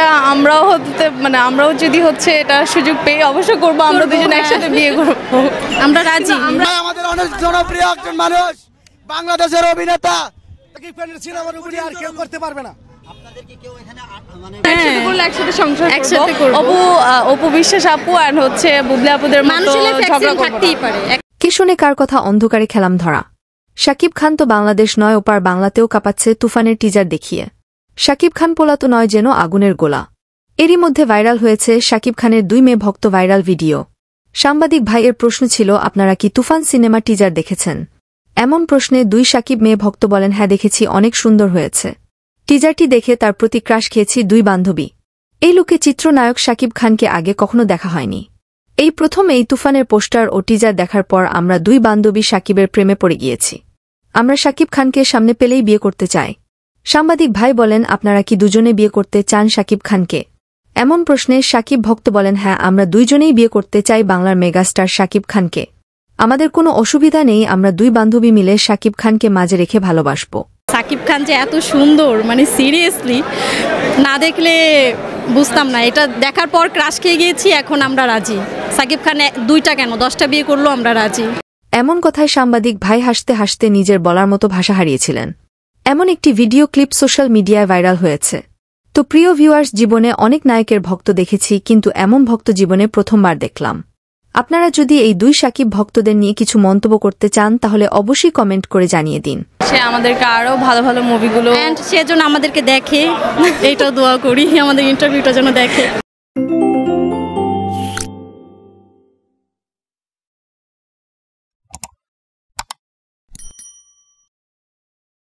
এটা আমরাও হতে মানে আমরাও যদি হচ্ছে এটা সুযোগ পেয়ে অবশ্যই করব, আমরা দুজন একসাথে বিয়ে করব, আমরা রাজি। আমাদের অনেক জনপ্রিয় একজন মানুষ, বাংলাদেশের অভিনেতা, সাকিব খানের সিনেমার উপরে আর কেউ করতে পারবে না। একসাথে করব। অপু বিশ্বাস আপু আর হচ্ছে বুবলি আপুদের মতো ঝগড়া থাকতেই পারে। কে শুনে কার কথা অন্ধকারে খেলাম ধরা। শাকিব খান তো বাংলাদেশ নয়, ওপার বাংলাতেও কাঁপাচ্ছে তুফানের টিজার দেখিয়ে। শাকিব খান পোলা তো নয়, যেন আগুনের গোলা। এরই মধ্যে ভাইরাল হয়েছে শাকিব খানের 2 মেয়ে ভক্ত ভাইরাল ভিডিও। সাংবাদিক ভাইয়ের প্রশ্ন ছিল, আপনারা কি তুফান সিনেমা টিজার দেখেছেন? এমন প্রশ্নে 2 শাকিব মেয়ে ভক্ত বলেন, হ্যাঁ দেখেছি, অনেক সুন্দর হয়েছে। টিজারটি দেখে তার প্রতি ক্রাশ খেয়েছি 2 বান্ধবী। এই লুকে চিত্রনায়ক শাকিব খানকে আগে কখনো দেখা হয়নি। এই প্রথম এই তুফানের পোস্টার ও টিজার দেখার পর আমরা 2 বান্ধবী শাকিবের প্রেমে পড়ে গিয়েছি। আমরা শাকিব খানকে সামনে পেলেই বিয়ে করতে চাই। সাংবাদিক ভাই বলেন, আপনারা কি দুজনে বিয়ে করতে চান শাকিব খানকে? এমন প্রশ্নে শাকিব ভক্ত বলেন, হ্যাঁ আমরা 2 জনেই বিয়ে করতে চাই বাংলার মেগাস্টার শাকিব খানকে। আমাদের কোনো অসুবিধা নেই, আমরা 2 বান্ধবী মিলে শাকিব খানকে মাঝে রেখে ভালোবাসব। সাকিব খান যে এত সুন্দর, মানে সিরিয়াসলি না দেখলে বুঝতাম না। এটা দেখার পর ক্রাশ খেয়ে গিয়েছি, এখন আমরা রাজি। সাকিব খান 2টা কেন 10টা বিয়ে করলো, আমরা রাজি। এমন কথায় সাংবাদিক ভাই হাসতে হাসতে নিজের বলার মতো ভাষা হারিয়েছিলেন। এমন একটি ভিডিও ক্লিপ সোশ্যাল মিডিয়ায় ভাইরাল হয়েছে। তো প্রিয় ভিউয়ার্স, জীবনে অনেক নায়কের ভক্ত দেখেছি, কিন্তু এমন ভক্ত জীবনে প্রথমবার দেখলাম। আপনারা যদি এই 2 শাকিব ভক্তদের নিয়ে কিছু মন্তব্য করতে চান, তাহলে অবশ্যই কমেন্ট করে জানিয়ে দিন। সে আমাদেরকে আরো ভালো ভালো মুভিগুলো, সেজন্য আমাদেরকে দেখে, এইটাও দোয়া করি আমাদের ইন্টারভিউটা যেন দেখে।